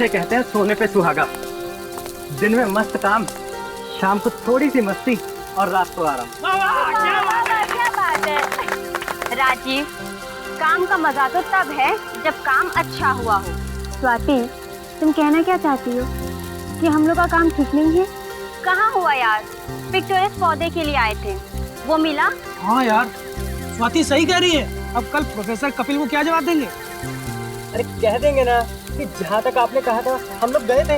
इसे कहते हैं सोने पे सुहागा। दिन में मस्त काम, शाम को थोड़ी सी मस्ती और रात को आराम। क्या बात है राजीव, काम का मजा तो तब है जब काम अच्छा हुआ हो। स्वाति, तुम कहना क्या चाहती हो कि हम लोग का काम ठीक नहीं है? कहाँ हुआ यार, पिक्टोरस पौधे के लिए आए थे, वो मिला? हाँ यार, स्वाति सही कह रही है। अब कल प्रोफेसर कपिल को क्या जवाब देंगे? अरे कह देंगे ना कि जहाँ तक आपने कहा था हम लोग गए थे,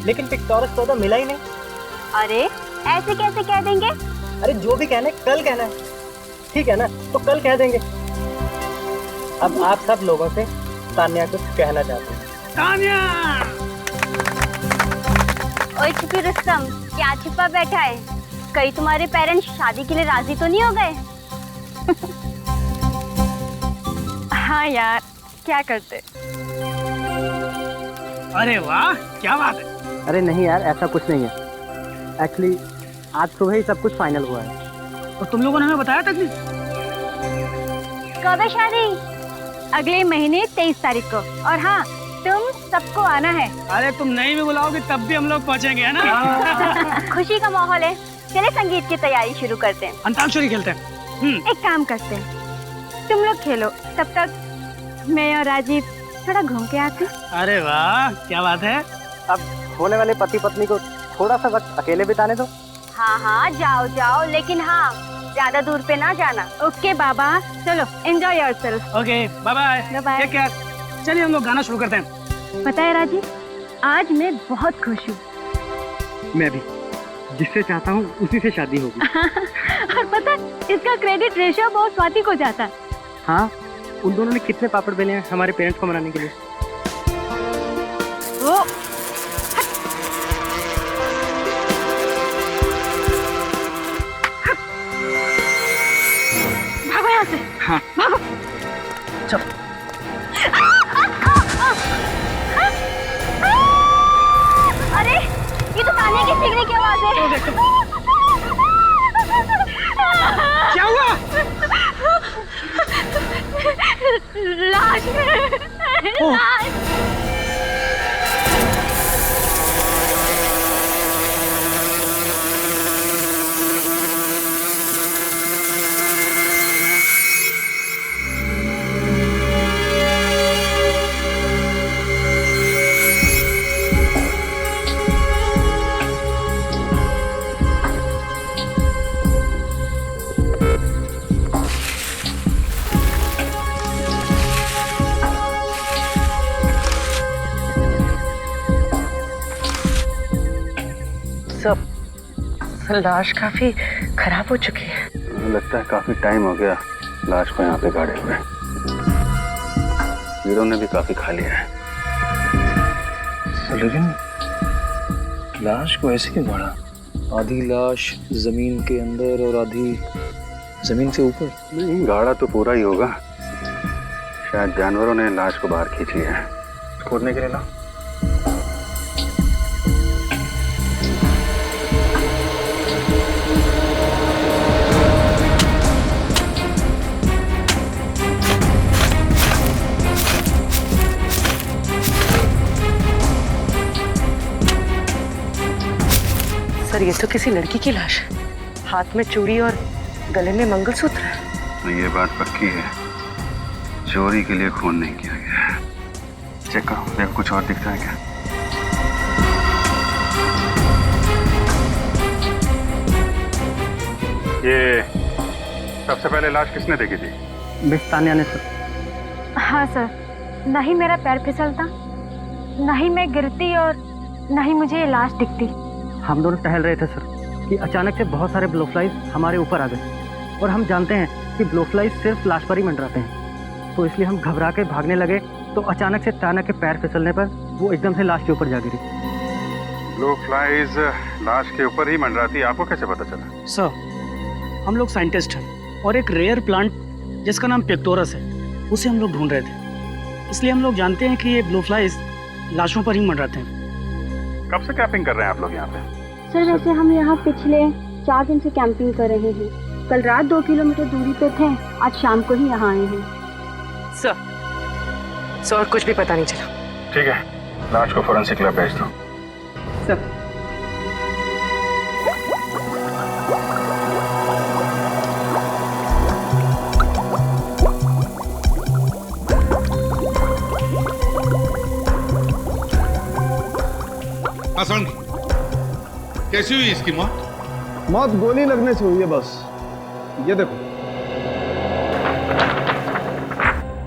लेकिन पिक्टोरस पौधा मिला ही नहीं। अरे ऐसे कैसे कह देंगे? अरे जो भी कहना है कल कहना है, ठीक है ना? तो कल कह देंगे। अब आप सब लोगों से तान्या कुछ कहना चाहते हैं। तान्या! ओए छुपी रुस्तम, क्या छिपा बैठा है? कहीं तुम्हारे पेरेंट्स शादी के लिए राजी तो नहीं हो गए? हाँ यार, क्या करते। अरे वाह, क्या बात है। अरे नहीं यार, ऐसा कुछ नहीं है। एक्चुअली आज सुबह ही सब कुछ फाइनल हुआ है। और तुम लोगों ने हमें बताया तक नहीं? कब है शादी? अगले महीने 23 तारीख को। और हाँ, तुम सबको आना है। अरे तुम नहीं भी बुलाओगे तब भी हम लोग पहुंचेंगे, है ना? खुशी का माहौल है, चले संगीत की तैयारी शुरू करते हैं। अंताक्षरी खेलते हैं। एक काम करते हैं, तुम लोग खेलो, तब तक मैं और राजीव थोड़ा घूम के आते। अरे वाह, क्या बात है। अब होने वाले पति पत्नी को थोड़ा सा वक्त अकेले बिताने दो। हाँ हाँ, जाओ जाओ, लेकिन हाँ, ज्यादा दूर पे ना जाना। ओके बाबा, चलो enjoy yourself. Okay, bye bye. Bye bye. Take care. चलिए हम लोग गाना शुरू करते हैं। पता है राजीव, आज मैं बहुत खुश हूँ। मैं भी, जिससे चाहता हूँ उसी से शादी होगी। और पता है, इसका क्रेडिट ऋषभ और स्वाति को जाता है। हाँ, उन दोनों ने कितने पापड़ बेले हैं हमारे पेरेंट्स को मनाने के लिए। वो भागो यहाँ से। हाँ। भागो। चल। अरे ये तो ताने की सीखने की आवाज है। क्या हुआ? लाश लाश। लाश काफी खराब हो चुकी है। लगता है काफी टाइम हो गया लाश को यहाँ पे गाड़े हुए। हीरो ने भी काफी खा लिया है। लेकिन लाश को ऐसे क्यों गाड़ा? आधी लाश जमीन के अंदर और आधी जमीन से ऊपर। नहीं, गाड़ा तो पूरा ही होगा। शायद जानवरों ने लाश को बाहर खींच लिया है। खोदने के लिए ना। सर, ये तो किसी लड़की की लाश है। हाथ में चूड़ी और गले में मंगलसूत्र है। तो ये बात पक्की है, चोरी के लिए खून नहीं किया गया है। चेक करो, देखो कुछ और दिखता है क्या। ये सबसे पहले लाश किसने देखी थी? मिस तान्या ने सर। हाँ सर, न ही मेरा पैर फिसलता, न ही मैं गिरती और न ही मुझे ये लाश दिखती। हम दोनों टहल रहे थे सर कि अचानक से बहुत सारे ब्लोफ्लाइज हमारे ऊपर आ गए, और हम जानते हैं कि ब्लोफ्लाइज सिर्फ लाश पर ही मंडराते हैं, तो इसलिए हम घबरा के भागने लगे। तो अचानक से तान्या के पैर फिसलने पर वो एकदम से लाश के ऊपर जा गिरी। ब्लोफ्लाइज लाश के ऊपर ही मंडराती, आपको कैसे पता चला? सर, हम लोग साइंटिस्ट हैं और एक रेयर प्लांट जिसका नाम पिक्टोरस है, उसे हम लोग ढूंढ रहे थे। इसलिए हम लोग जानते हैं कि ये ब्लोफ्लाइज लाशों पर ही मंडराते हैं। कब से कैंपिंग कर रहे हैं आप लोग यहाँ पे? सर, वैसे हम यहाँ पिछले 4 दिन से कैंपिंग कर रहे हैं। कल रात 2 किलोमीटर दूरी पे थे, आज शाम को ही यहाँ आए हैं। सर, और कुछ भी पता नहीं चला। ठीक है, लाश को फोरेंसिक लैब भेज दो। सर कैसी हुई इसकी मौत? मौत गोली लगने से हुई है बस। ये देखो,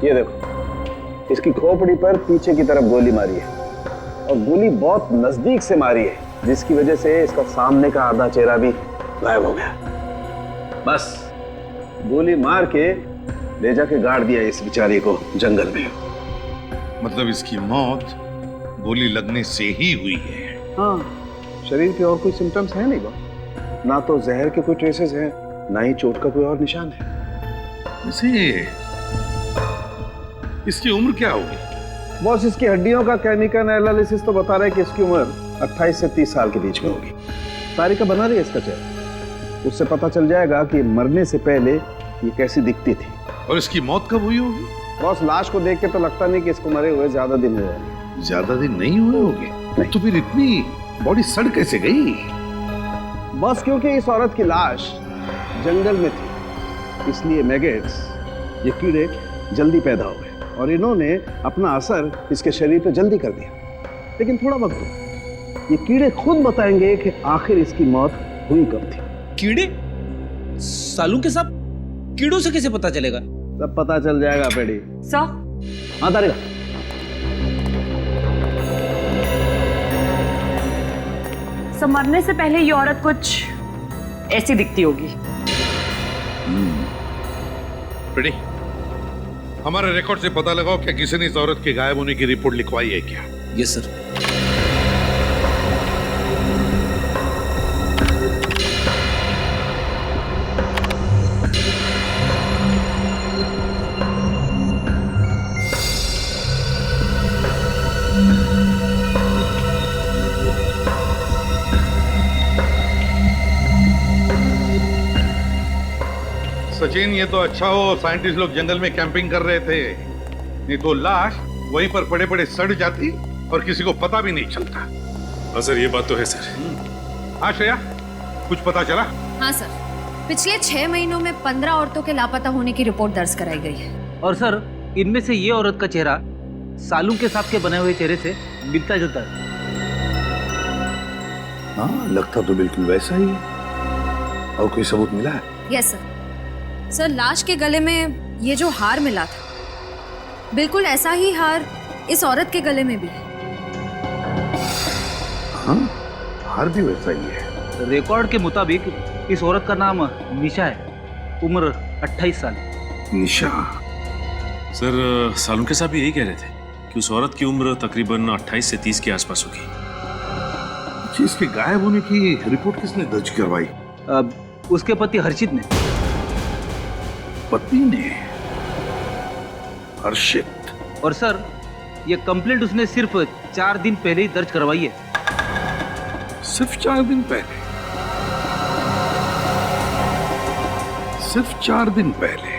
ये देखो, इसकी खोपड़ी पर पीछे की तरफ गोली मारी है और गोली बहुत नजदीक से मारी है, जिसकी वजह से इसका सामने का आधा चेहरा भी गायब हो गया। बस गोली मार के ले जाके गाड़ दिया इस बेचारी को जंगल में। मतलब इसकी मौत गोली लगने से ही हुई है? हाँ, शरीर पे और कोई सिम्टम्स है नहीं बॉस। ना तो जहर के कोई ट्रेसेस हैं, ना ही चोट का कोई और निशान है। वैसे इसकी उम्र क्या होगी? बॉस, इसकी हड्डियों का केमिकल एनालिसिस तो बता रहा है कि इसकी उम्र 28 से 30 साल के बीच में होगी। तारिका बना रही है इसका चेहरा, उससे पता चल जाएगा कि मरने से पहले ये कैसी दिखती थी। और इसकी मौत कब हुई होगी? बॉस, लाश को देख के तो लगता नहीं कि इसको मरे हुए ज्यादा दिन हुए होंगे। ज्यादा दिन नहीं हुए होंगे? तो फिर इतनी बॉडी सड़ कैसे गई? बस क्योंकि इस औरत की लाश जंगल में थी, इसलिए मैगेट्स, ये कीड़े जल्दी पैदा हो गए और इन्होंने अपना असर इसके शरीर पे जल्दी कर दिया। लेकिन थोड़ा वक्त दो, ये कीड़े खुद बताएंगे कि आखिर इसकी मौत हुई कब थी। कीड़े? सालू के साथ कीड़ों से कैसे पता चलेगा? सब पता चल जाएगा पेड़ी। सर हाँ तारिका, मरने से पहले ये औरत कुछ ऐसी दिखती होगी। बेटी, हमारे रिकॉर्ड से पता लगाओ क्या किसी ने इस औरत के गायब होने की रिपोर्ट लिखवाई है क्या? Yes sir. सचिन, ये तो अच्छा हो साइंटिस्ट लोग जंगल में कैंपिंग कर रहे थे, नहीं तो लाश वहीं पर पड़े पड़े सड़ जाती और किसी को पता भी नहीं चलता। हाँ सर, ये बात तो है सर। हाँ श्रेया, कुछ पता चला? हाँ सर, पिछले 6 महीनों में 15 औरतों के लापता होने की रिपोर्ट दर्ज कराई गई है। और सर, इनमें से ये औरत का चेहरा सालू के सांप के बने हुए चेहरे से मिलता जुलता है। हाँ, लगता तो बिल्कुल वैसा ही है। और कोई सबूत मिला है? Yes sir. सर, लाश के गले में ये जो हार मिला था, बिल्कुल ऐसा ही हार इस औरत के गले में भी है। हाँ, हार भी वैसा ही है। रिकॉर्ड के मुताबिक इस औरत का नाम निशा है, उम्र 28 साल। निशा? सर, सालू के साथ भी यही कह रहे थे कि उस औरत की उम्र तकरीबन 28 से 30 के आसपास होगी। इसके गायब होने की रिपोर्ट किसने दर्ज करवाई? उसके पति हर्षित ने। पत्नी ने? हर्षित? और सर, ये कंप्लेंट उसने सिर्फ 4 दिन पहले ही दर्ज करवाई है। सिर्फ 4 दिन पहले? सिर्फ 4 दिन पहले?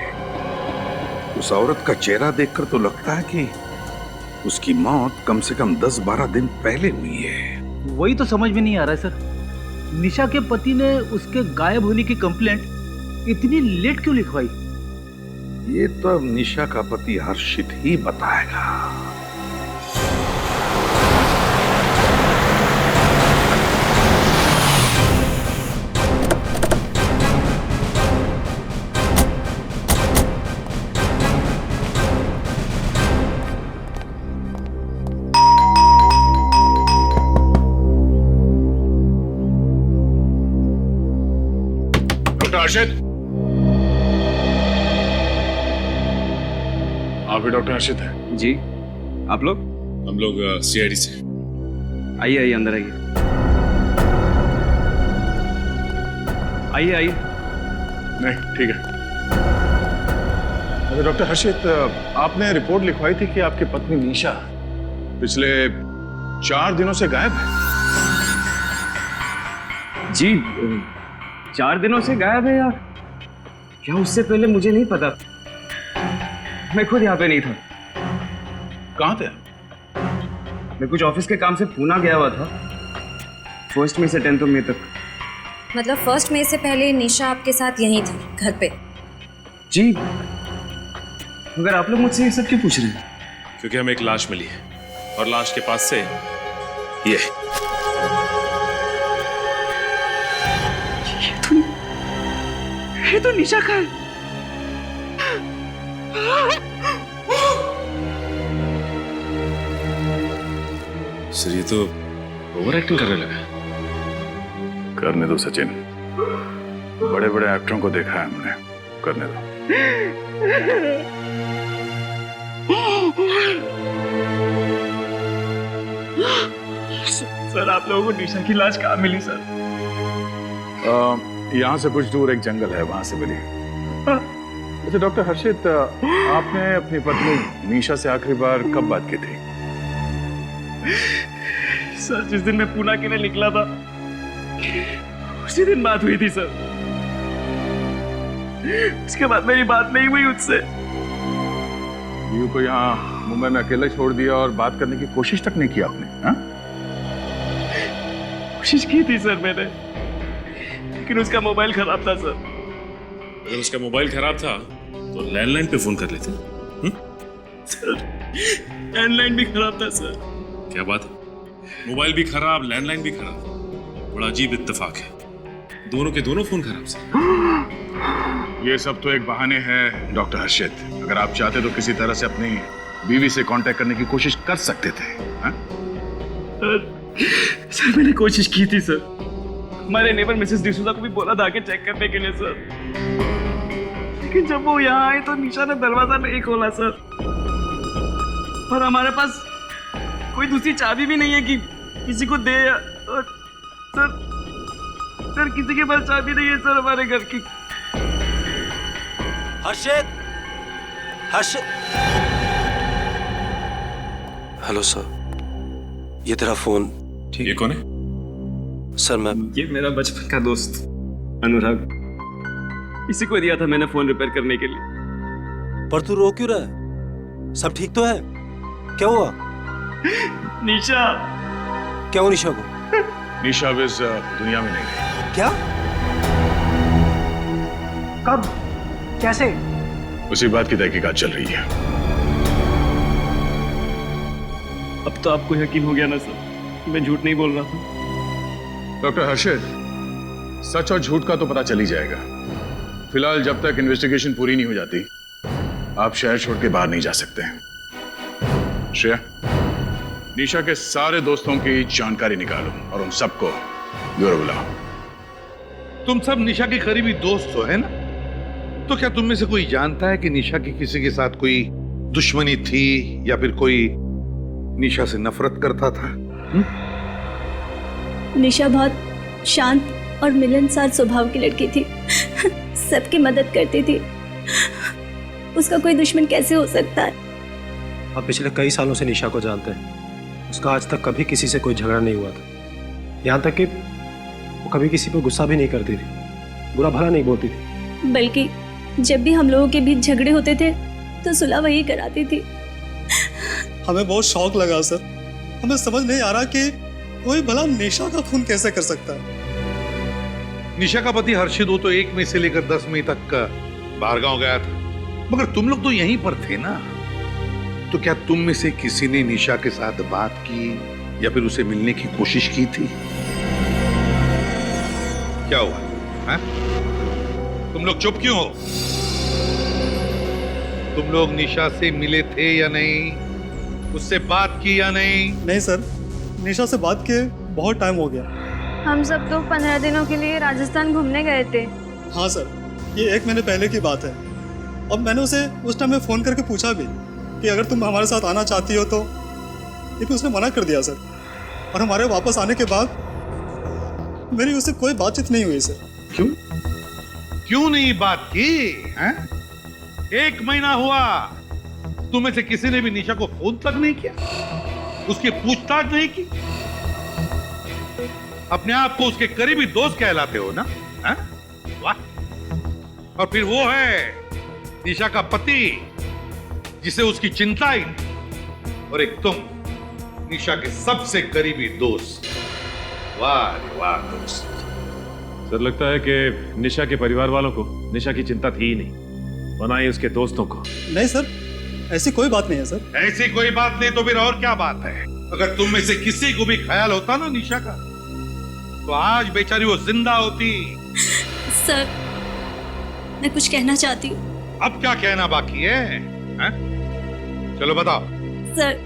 उस औरत का चेहरा देखकर तो लगता है कि उसकी मौत कम से कम 10-12 दिन पहले हुई है। वही तो समझ में नहीं आ रहा है सर, निशा के पति ने उसके गायब होने की कंप्लेंट इतनी लेट क्यों लिखवाई? ये तो अब निशा का पति हर्षित ही बताएगा। डॉक्टर हर्षित? आप भी डॉक्टर हर्षित हैं? जी। आप लोग? हम लोग सीआईडी से। आइए आइए, अंदर आइए। आइए आइए। नहीं, ठीक है। अरे डॉक्टर हर्षित, आपने रिपोर्ट लिखवाई थी कि आपकी पत्नी निशा पिछले 4 दिनों से गायब है। जी, 4 दिनों से गायब है या क्या उससे पहले मुझे नहीं पता। मैं खुद यहाँ पे नहीं था। कहाँ थे? मैं कुछ ऑफिस के काम से पूना गया हुआ था, 1 मई से 10 मई तक। मतलब 1 मई से पहले निशा आपके साथ यहीं थी, घर पे? जी, मगर आप लोग मुझसे ये सब क्यों पूछ रहे हैं? क्योंकि हमें एक लाश मिली है और लाश के पास से ये तो निशा का है। सर ये तो ओवर एक्टिंग करने लगा। करने दो सचिन, बड़े बड़े एक्टरों को देखा है हमने, करने दो। सर आप लोगों को निशा की लाश कहाँ मिली सर? यहाँ से कुछ दूर एक जंगल है, वहां से मिली। अच्छा डॉक्टर हर्षित, आपने अपनी पत्नी निशा से आखिरी बार कब बात की थी? सर जिस दिन मैं पूना के लिए निकला था उसी दिन बात हुई थी सर। उसके बाद मेरी बात नहीं हुई उससे। यू को यहाँ मुंबई में अकेला छोड़ दिया और बात करने की कोशिश तक नहीं की आपने? हाँ? कोशिश की थी सर मैंने, लेकिन उसका मोबाइल खराब था सर। अगर उसका मोबाइल खराब था तो लैंडलाइन पे फोन कर लेते। सर लैंडलाइन भी खराब था सर। क्या बात है, मोबाइल भी खराब, लैंडलाइन भी खराब। बड़ा अजीब इत्तेफाक है, दोनों के दोनों फोन खराब से। ये सब तो एक बहाने हैं डॉक्टर हर्षित। अगर आप चाहते तो किसी तरह से अपनी बीवी से कांटेक्ट करने की कोशिश कर सकते थे। हाँ? सर मैंने कोशिश की थी सर। हमारे नेबर मिसेस डिसूजा को भी बोला था कि चेक करने के लिए सर, लेकिन जब वो यहाँ आए तो निशा ने दरवाजा नहीं खोला सर। और हमारे पास कोई दूसरी चाबी भी नहीं है कि किसी को दे। और सर किसी के पास चाबी नहीं है सर हमारे घर की। हर्षित, हेलो सर, ये तेरा फोन। ठीक, ये कौन है? सर मैं, ये मेरा बचपन का दोस्त अनुराग, इसी को दिया था मैंने फोन रिपेयर करने के लिए। पर तू रो क्यों रहा है? सब ठीक तो है? क्या हुआ? निशा। क्या हुआ निशा को? निशा अब इस दुनिया में नहीं रही। क्या? कब? कैसे? उसी बात की तहकीकात चल रही है। अब तो आपको यकीन हो गया ना सर, मैं झूठ नहीं बोल रहा था। डॉक्टर हर्षित, सच और झूठ का तो पता चल ही जाएगा। फिलहाल जब तक इन्वेस्टिगेशन पूरी नहीं हो जाती, आप शहर छोड़ के बाहर नहीं जा सकते हैं। श्रेया, निशा के सारे दोस्तों की जानकारी निकालो और उन सबको ब्यूरो बुलाओ। तुम सब निशा के करीबी दोस्त हो, है ना? तो क्या तुम में से कोई जानता है कि निशा की किसी के साथ कोई दुश्मनी थी या फिर कोई निशा से नफरत करता था? निशा बहुत शांत और मिलनसार स्वभाव की लड़की थी। सबकी मदद करती थी। उसका कोई दुश्मन कैसे हो सकता है? आप पिछले कई सालों से निशा को जानते हैं। उसका आज तक कभी किसी से कोई झगड़ा नहीं हुआ था। यहाँ तक कि वो कभी किसी पर गुस्सा भी नहीं करती थी, बुरा भला नहीं बोलती थी। बल्कि जब भी हम लोगों के बीच झगड़े होते थे तो सुलह वही कराती थी। हमें बहुत शौक लगा सर। हमें समझ नहीं आ रहा कि कोई भला निशा का खून कैसे कर सकता है। निशा का पति हर्षित वो तो 1 मई से लेकर 10 मई तक बाहर गांव गया था, मगर तुम लोग तो यहीं पर थे ना। तो क्या तुम में से किसी ने निशा के साथ बात की या फिर उसे मिलने की कोशिश की थी? क्या हुआ? है? तुम लोग चुप क्यों हो? तुम लोग निशा से मिले थे या नहीं? उससे बात की या नहीं? नहीं सर, निशा से बात किए बहुत टाइम हो गया। हम सब तो 15 दिनों के लिए राजस्थान घूमने गए थे। हाँ सर, ये 1 महीने पहले की बात है। अब मैंने उसे उस टाइम में फोन करके पूछा भी कि अगर तुम हमारे साथ आना चाहती हो तो, लेकिन उसने मना कर दिया सर। और हमारे वापस आने के बाद मेरी उससे कोई बातचीत नहीं हुई सर। क्यों? क्यों नहीं बात की? हैं? 1 महीना हुआ, तुम्हें से किसी ने भी निशा को फोन तक नहीं किया, उसकी पूछताछ नहीं की। अपने आप को उसके करीबी दोस्त कहलाते हो ना? हैं? वाह! और फिर वो है निशा का पति जिसे उसकी चिंता ही नहीं। और एक निशा के सबसे करीबी दोस्त। वाह रे वाह दोस्त। सर लगता है कि निशा के परिवार वालों को निशा की चिंता थी ही नहीं, बनाई उसके दोस्तों को। नहीं सर, ऐसी कोई बात नहीं है सर। ऐसी कोई बात नहीं तो फिर और क्या बात है? अगर तुम में से किसी को भी ख्याल होता ना निशा का, तो आज बेचारी वो जिंदा होती। सर, मैं कुछ कहना चाहती हूँ। अब क्या कहना बाकी है, हैं? चलो बताओ। सर,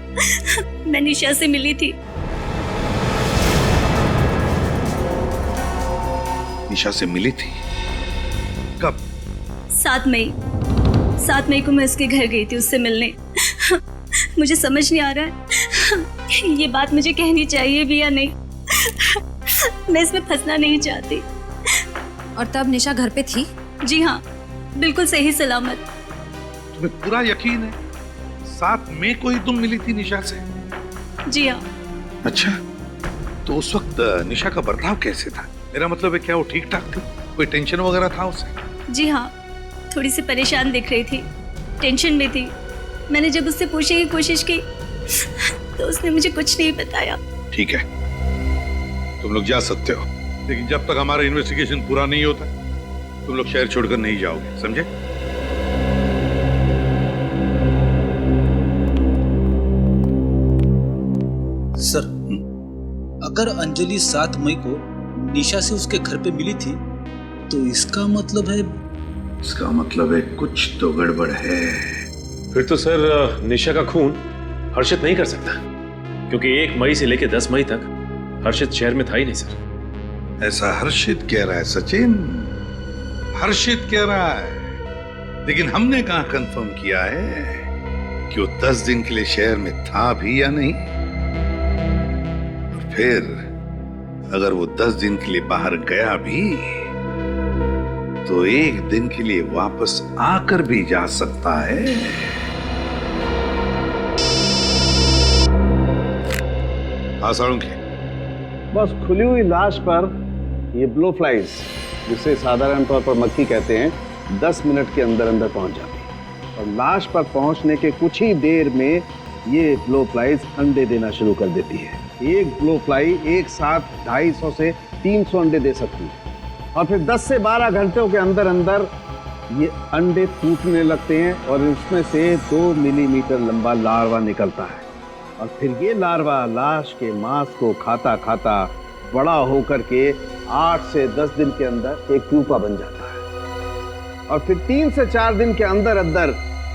मैं निशा से मिली थी। निशा से मिली थी? कब? 7 मई को मैं उसके घर गई थी उससे मिलने। मुझे समझ नहीं आ रहा है ये बात मुझे कहनी चाहिए भी या नहीं। मैं इसमें फंसना नहीं चाहती। और तब निशा घर पे थी? जी हाँ, बिल्कुल सही सलामत। तुम्हें पूरा यकीन है 7 मई को ही तुम मिली थी निशा से? जी हाँ। अच्छा, तो उस वक्त निशा का बर्ताव कैसे था? मेरा मतलब है क्या वो ठीक ठाक थी? कोई टेंशन वगैरह था उसे? जी हाँ, थोड़ी सी परेशान दिख रही थी, टेंशन में थी। मैंने जब उससे पूछने की कोशिश की तो उसने मुझे कुछ नहीं बताया। ठीक है, तुम लोग जा सकते हो, लेकिन जब तक हमारा इन्वेस्टिगेशन पूरा नहीं होता तुम लोग शहर छोड़कर नहीं जाओगे, समझे? सर, अगर अंजलि 7 मई को निशा से उसके घर पे मिली थी तो इसका मतलब है कुछ तो गड़बड़ है। फिर तो सर निशा का खून हर्षित नहीं कर सकता, क्योंकि 1 मई से लेकर 10 मई तक हर्षित शहर में था ही नहीं सर। ऐसा हर्षित कह रहा है सचिन, हर्षित कह रहा है, लेकिन हमने कहां कंफर्म किया है कि वो 10 दिन के लिए शहर में था भी या नहीं। और फिर अगर वो 10 दिन के लिए बाहर गया भी तो 1 दिन के लिए वापस आकर भी जा सकता है। हाँ साळुंखे, बस खुली हुई लाश पर ये ब्लो फ्लाइज, जिसे साधारण तौर पर मक्खी कहते हैं, 10 मिनट के अंदर अंदर पहुंच जाती है। और लाश पर पहुंचने के कुछ ही देर में ये ब्लो फ्लाइज अंडे देना शुरू कर देती है। एक ब्लो फ्लाई एक साथ 250 से 300 अंडे दे सकती है, और फिर 10 से 12 घंटों के अंदर अंदर ये अंडे फूटने लगते हैं और इसमें से 2 मिलीमीटर लंबा लार्वा निकलता है। और फिर ये लार्वा लाश के मांस को खाता खाता बड़ा होकर के 8 से 10 दिन के अंदर एक प्यूपा बन जाता है। और फिर 3 से 4 दिन के अंदर अंदर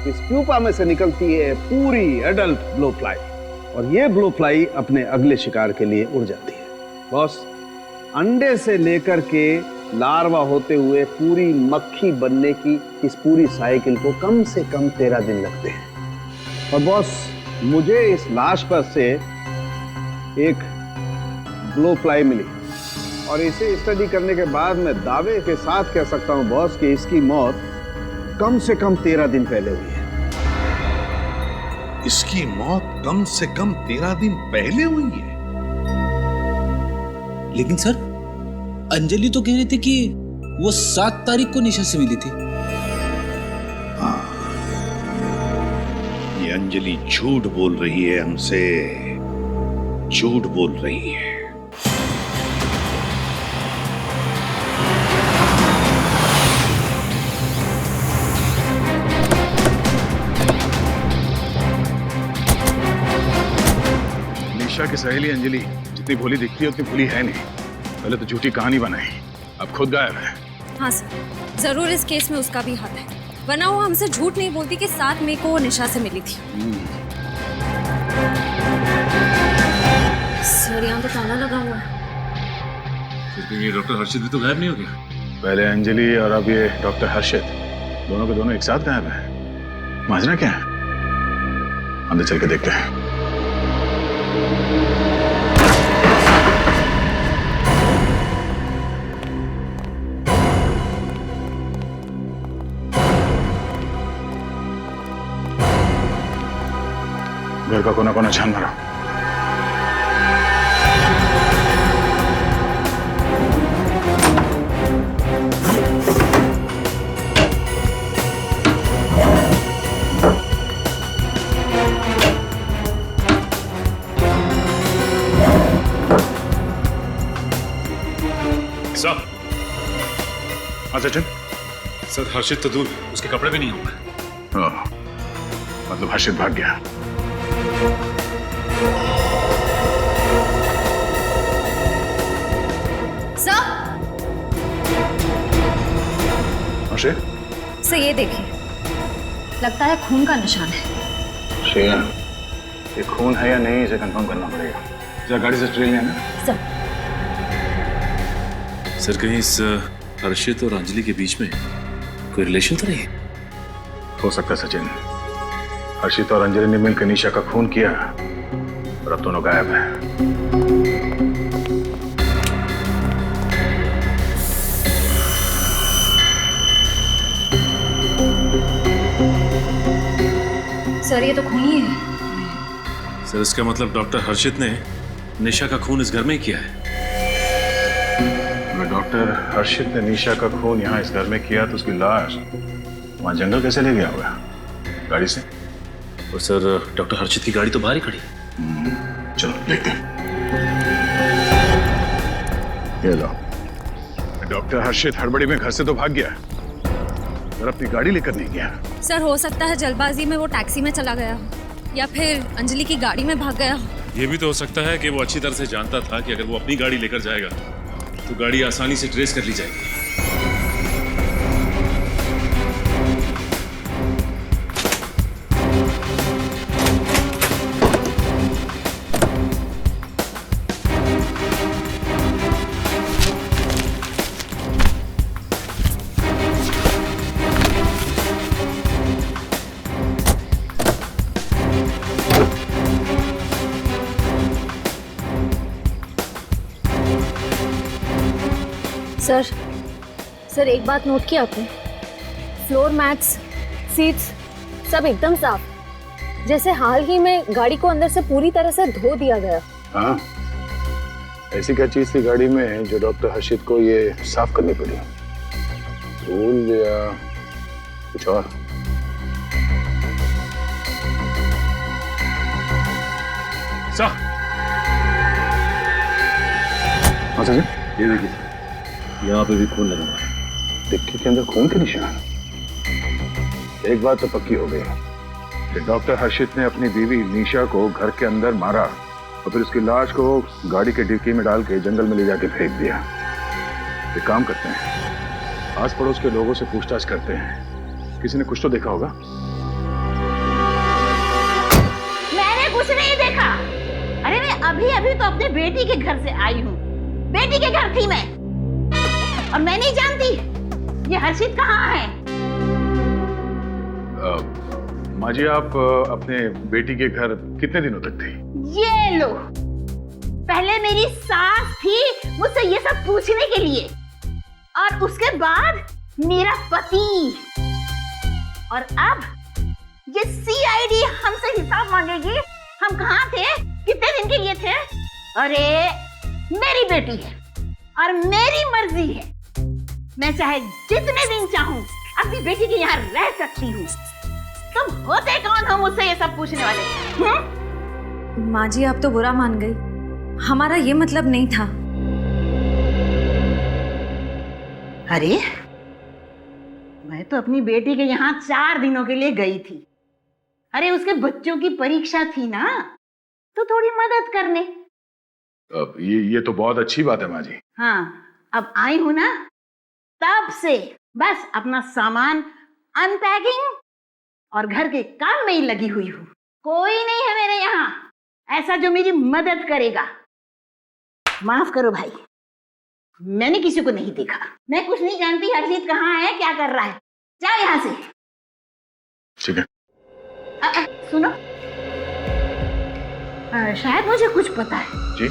इस प्यूपा में से निकलती है पूरी एडल्ट ब्लो फ्लाई, और ये ब्लो फ्लाई अपने अगले शिकार के लिए उड़ जाती है। बॉस, अंडे से लेकर के लार्वा होते हुए पूरी मक्खी बनने की इस पूरी साइकिल को कम से कम 13 दिन लगते हैं। और बॉस, मुझे इस लाश पर से एक ब्लो फ्लाई मिली, और इसे स्टडी करने के बाद मैं दावे के साथ कह सकता हूं बॉस कि इसकी मौत कम से कम 13 दिन पहले हुई है। इसकी मौत कम से कम 13 दिन पहले हुई है? लेकिन सर, अंजलि तो कह रही थी कि वो 7 तारीख को निशा से मिली थी। हाँ, ये अंजलि झूठ बोल रही है हमसे, झूठ बोल रही है। निशा की सहेली अंजलि जितनी भोली दिखती है उतनी भोली है नहीं। पहले तो झूठी कहानी बनाई, अब खुद गायब है। हाँ सर, जरूर इस केस में उसका भी हाथ है, वरना वो हमसे झूठ नहीं बोलती कि 7 मई को वो निशा से मिली थी। सर, यहाँ तो ताला लगा हुआ है। फिर ये डॉक्टर हर्षित भी तो गायब नहीं हो गया? पहले अंजलि और अब ये डॉक्टर हर्षित, दोनों के दोनों एक साथ गायब हैं। माजरा क्या है? अंदर चल के देखते हैं। घर का कोना कोना छान मारो। सचिन? सर हर्षित तो दूर, उसके कपड़े भी नहीं होंगे। मतलब हर्षित भाग गया। सर हर्षित ये देखिए, लगता है खून का निशान है। श्रेया, ये खून है या नहीं इसे कंफर्म करना पड़ेगा। जरा गाड़ी से ट्रेन लेना। सर कहीं इस हर्षित और अंजलि के बीच में कोई रिलेशन तो नहीं है? हो सकता है सचिन, हर्षित और अंजलि ने मिलकर निशा का खून किया और अब दोनों गायब हैं। सर ये तो खून ही है। सर इसका मतलब डॉक्टर हर्षित ने निशा का खून इस घर में ही किया है। अगर डॉक्टर हर्षित ने निशा का खून यहाँ इस घर में किया तो उसकी लाश वहां जंगल कैसे ले गया होगा? गाड़ी से? और सर डॉक्टर हर्षित की गाड़ी तो बाहर ही खड़ी। चलो देखते हैं। ये लो, डॉक्टर हर्षित हड़बड़ी में घर से तो भाग गया, और अपनी गाड़ी लेकर नहीं गया। सर हो सकता है जल्दबाजी में वो टैक्सी में चला गया हो या फिर अंजलि की गाड़ी में भाग गया हो। ये भी तो हो सकता है कि वो अच्छी तरह से जानता था कि अगर वो अपनी गाड़ी लेकर जाएगा तो गाड़ी आसानी से ट्रेस कर ली जाएगी। सर एक बात नोट किया आपने? फ्लोर मैट्स, सीट्स सब एकदम साफ, जैसे हाल ही में गाड़ी को अंदर से पूरी तरह से धो दिया गया। हाँ, ऐसी क्या चीज थी गाड़ी में जो डॉक्टर हर्षित को ये साफ करनी पड़ी? धूल या कुछ और? हाँ सर, ये देखिए यहाँ पे भी खून लगा हुआ है। टिक्की के अंदर खून के निशान। एक बात तो पक्की हो गई कि डॉक्टर हर्षित ने अपनी बीवी निशा को घर के अंदर मारा और फिर उसकी लाश को गाड़ी के डिक्की में डाल के जंगल में ले जाके फेंक दिया। एक काम करते हैं, आस पड़ोस के लोगों से पूछताछ करते हैं, किसी ने कुछ तो देखा होगा। मैंने कुछ नहीं देखा। अरे मैं अभी तो अपने बेटी के घर से आई हूँ। बेटी के घर थी मैं, और मैं नहीं जानती ये हर्षित कहाँ है। माँ जी, आप अपने बेटी के घर कितने दिनों तक थी? ये लो, पहले मेरी सास थी मुझसे ये सब पूछने के लिए, और उसके बाद मेरा पति, और अब ये सीआईडी हमसे हिसाब मांगेगी हम कहाँ थे, कितने दिन के लिए थे। अरे मेरी बेटी है और मेरी मर्जी है, मैं चाहे जितने दिन चाहूं अपनी बेटी के यहाँ रह सकती हूँ। तुम होते कौन हो मुझसे ये सब पूछने वाले? माँ जी आप तो बुरा मान गई, हमारा ये मतलब नहीं था। अरे मैं तो अपनी बेटी के यहाँ 4 दिनों के लिए गई थी। अरे उसके बच्चों की परीक्षा थी ना, तो थोड़ी मदद करने। अब ये तो बहुत अच्छी बात है माँ जी। हाँ, अब आई हूं ना, तब से बस अपना सामान अनपैकिंग और घर के काम में ही लगी हुई हूँ। कोई नहीं है मेरे यहाँ ऐसा जो मेरी मदद करेगा। माफ करो भाई, मैंने किसी को नहीं देखा, मैं कुछ नहीं जानती हर्षित कहाँ है, क्या कर रहा है। जाओ यहाँ से। ठीक है। सुनो, शायद मुझे कुछ पता है जी।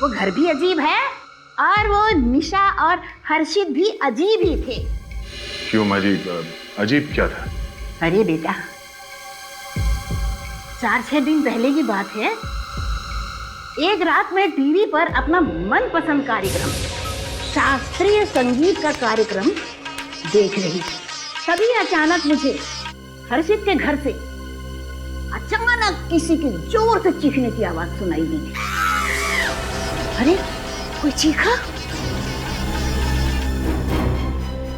वो घर भी अजीब है और वो निशा और हर्षित भी अजीब ही थे। क्यों माँ जी, अजीब क्या था? अरे बेटा, 4-6 दिन पहले की बात है, एक रात में टीवी पर अपना मनपसंद कार्यक्रम शास्त्रीय संगीत का कार्यक्रम देख रही थी। तभी अचानक मुझे हर्षित के घर से अचानक किसी के जोर से चीखने की आवाज सुनाई दी। अरे कोई चीखा?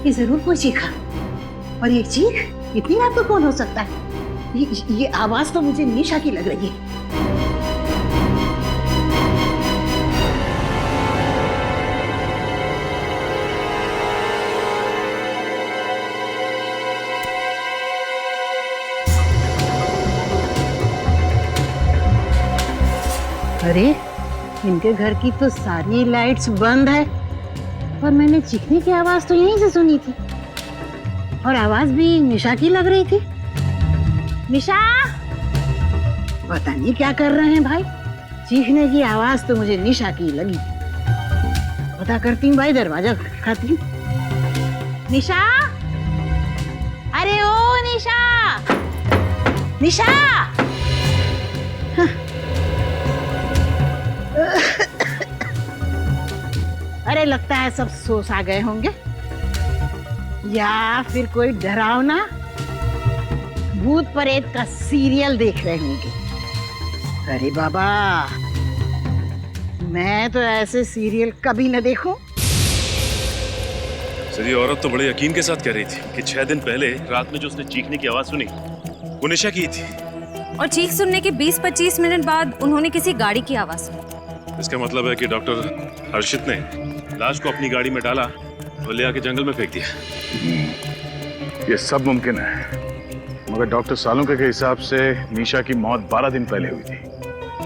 ये जरूर कोई चीखा। और ये चीख इतनी रात को कौन हो सकता है? ये आवाज तो मुझे निशा की लग रही है। अरे इनके घर की तो सारी लाइट्स बंद है, और मैंने चीखने की आवाज तो यहीं से सुनी थी, और आवाज भी निशा की लग रही थी। निशा, पता नहीं क्या कर रहे हैं भाई, चीखने की आवाज तो मुझे निशा की लगी। पता करती हूँ भाई, दरवाजा खटखटाती हूँ। निशा, अरे ओ निशा, निशा। हाँ। अरे लगता है सब सो सा गए होंगे, या फिर कोई डरावना भूत प्रेत का सीरियल देख रहे होंगे। अरे बाबा, मैं तो ऐसे सीरियल कभी न देखूं। सर ये औरत तो बड़े यकीन के साथ कह रही थी कि 6 दिन पहले रात में जो उसने चीखने की आवाज सुनी वो निशा की थी, और चीख सुनने के 20-25 मिनट बाद उन्होंने किसी गाड़ी की आवाज सुनी। इसका मतलब है कि डॉक्टर हर्षित ने लाश को अपनी गाड़ी में डाला और ले आके जंगल में फेंक दिया। ये सब मुमकिन है, मगर डॉक्टर सालुंके के हिसाब से निशा की मौत 12 दिन पहले हुई थी,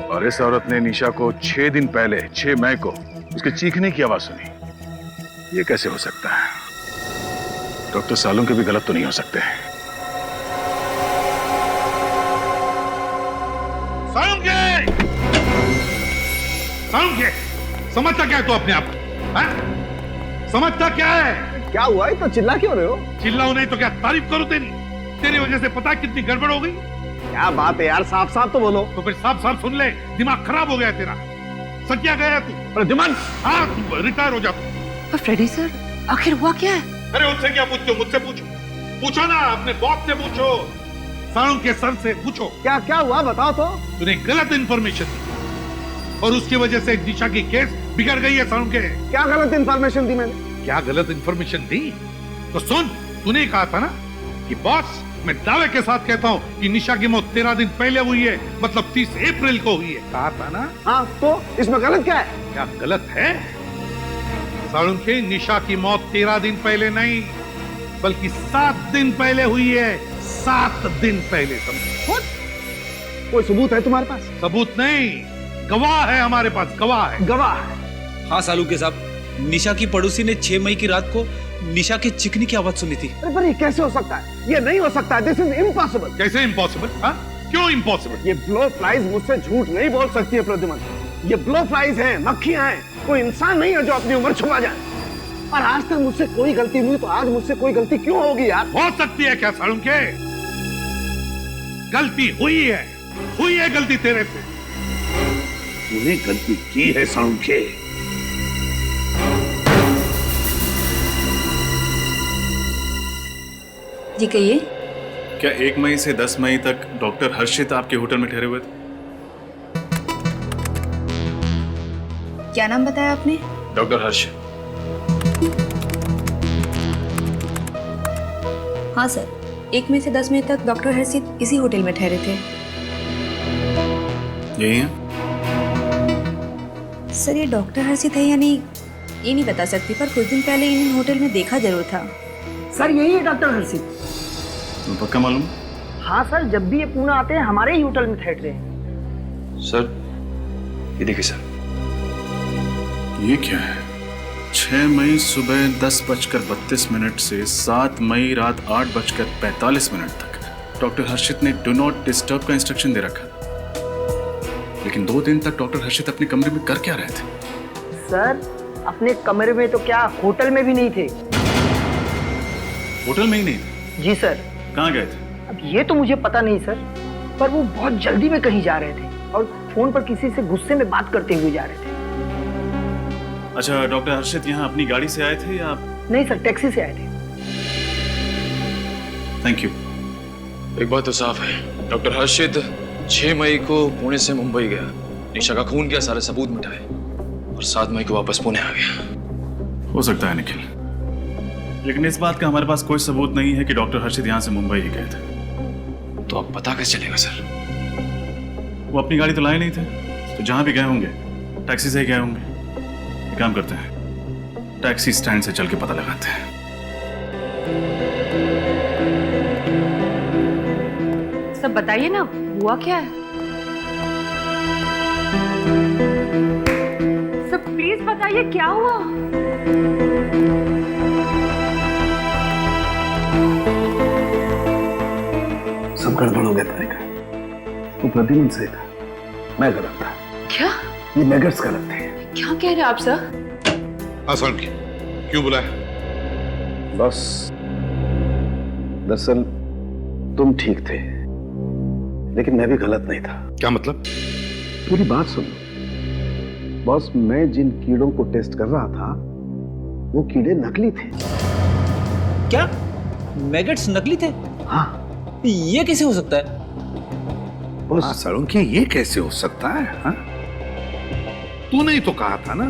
और इस औरत ने निशा को 6 दिन पहले 6 मई को उसके चीखने की आवाज सुनी। ये कैसे हो सकता है? डॉक्टर सालुंके भी गलत तो नहीं हो सकते। सालुंके, समझता क्या है तू अपने आप को? समझता क्या है? क्या हुआ? तो चिल्ला क्यों रहे हो? चिल्लाओ नहीं तो क्या तारीफ करूं तेरी? तेरी वजह से पता है कितनी गड़बड़ हो गई। क्या बात है यार, साफ साफ तो बोलो। तो फिर साफ साफ सुन ले, दिमाग खराब हो गया तेरा। सत्या गया तू। प्रद्युमन, हाँ तू रिटायर हो जा तू। फ्रेडी सर, आखिर हुआ क्या है? अरे उनसे क्या पूछते हो? मुझसे पूछो। पूछो ना, अपने बॉस से पूछो, सालुंके सर से पूछो। क्या क्या हुआ बताओ तो। तूने गलत इंफॉर्मेशन दी और उसकी वजह से दिशा की केस बिगड़ गई है सालुंके। क्या गलत इंफॉर्मेशन दी मैंने? क्या गलत इंफॉर्मेशन दी? तो सुन, तूने कहा था ना कि बॉस, मैं दावे के साथ कहता हूँ कि निशा की मौत 13 दिन पहले हुई है, मतलब 30 अप्रैल को हुई है। कहा था ना? हाँ, तो इसमें गलत क्या है? क्या गलत है? सालुंके, निशा की मौत 13 दिन पहले नहीं, बल्कि 7 दिन पहले हुई है। 7 दिन पहले। समझो? कोई सबूत है तुम्हारे पास? सबूत नहीं, गवाह है हमारे पास, गवाह है। गवाह? हाँ सालुंके साहब, निशा की पड़ोसी ने 6 मई की रात को निशा के चीखने की आवाज सुनी थी। अरे पर ये कैसे हो सकता है? ये नहीं हो सकता है। This is impossible. कैसे इम्पॉसिबल? क्यों इम्पॉसिबल? ये ब्लो फ्लाइज मुझसे झूठ नहीं बोल सकती है प्रद्युमन। ये ब्लो फ्लाइज हैं, मक्खियां हैं, कोई इंसान नहीं है जो अपनी उम्र छुपा जाए। और आज तक मुझसे कोई गलती नहीं हुई, तो आज मुझसे कोई गलती क्यों होगी यार? हो सकती है क्या सालुंके? गलती हुई है गलती तेरे से। तूने गलती की है सालुंके। जी कहिए। क्या 1 मई से 10 मई तक डॉक्टर हर्षित आपके होटल में ठहरे हुए थे? क्या नाम बताया आपने? डॉक्टर हर्ष। हाँ सर, 1 मई से 10 मई तक डॉक्टर हर्षित इसी होटल में ठहरे थे। यही है? सर ये डॉक्टर हर्षित है या नहीं ये नहीं बता सकती, पर कुछ दिन पहले इन्हें होटल में देखा जरूर था। सर यही है डॉक्टर हर्षित। तुम्हें पक्का मालूम? हाँ सर, जब भी ये पुणे आते हैं हमारे ही होटल में ठहरते हैं। सर ये देखिए सर, ये क्या है? 6 मई सुबह 10:32 से 7 मई रात 8:45 तक डॉक्टर हर्षित ने डू नॉट डिस्टर्ब का इंस्ट्रक्शन दे रखा। लेकिन 2 दिन तक डॉक्टर हर्षित अपने कमरे में कर क्या रहे थे? सर अपने कमरे में तो क्या, होटल में भी नहीं थे। होटल में ही नहीं थे? जी सर। कहाँ गए थे? अब ये तो मुझे पता नहीं सर, पर वो बहुत जल्दी में कहीं जा रहे थे और फोन पर किसी से गुस्से में बात करते हुए जा रहे थे। अच्छा, डॉक्टर हर्षित यहाँ अपनी गाड़ी से आए थे या आप? नहीं सर, टैक्सी से आए थे। Thank you. एक बात तो साफ है, डॉक्टर हर्षित 6 मई को पुणे से मुंबई गया, निशा का खून किया, सारे सबूत मिटाए और 7 मई को वापस पुणे आ गया। हो सकता है निखिल, लेकिन इस बात का हमारे पास कोई सबूत नहीं है कि डॉक्टर हर्षित यहाँ से मुंबई ही गए थे। तो अब पता कैसे चलेगा सर? वो अपनी गाड़ी तो लाए नहीं थे, तो जहां भी गए होंगे टैक्सी से ही गए होंगे। एक काम करते हैं, टैक्सी स्टैंड से चल के पता लगाते हैं। सब बताइए ना, हुआ क्या है? सब प्लीज बताइए क्या हुआ? सब गड़बड़ हो गया तरीका। वो प्रद्युम्न सही था, मैं गलत था। क्या? ये मैगट्स गलत थे। क्या कह रहे हैं आप सर? आसान की क्यों बुलाया? बस दरअसल तुम ठीक थे, लेकिन मैं भी गलत नहीं था। क्या मतलब? पूरी बात सुन लो। बॉस, मैं जिन कीड़ों को टेस्ट कर रहा था वो कीड़े नकली थे। क्या मैगट्स नकली थे? हाँ। ये कैसे हो सकता है? सालुंकी, ये कैसे हो सकता है? हाँ? तूने ही तो कहा था ना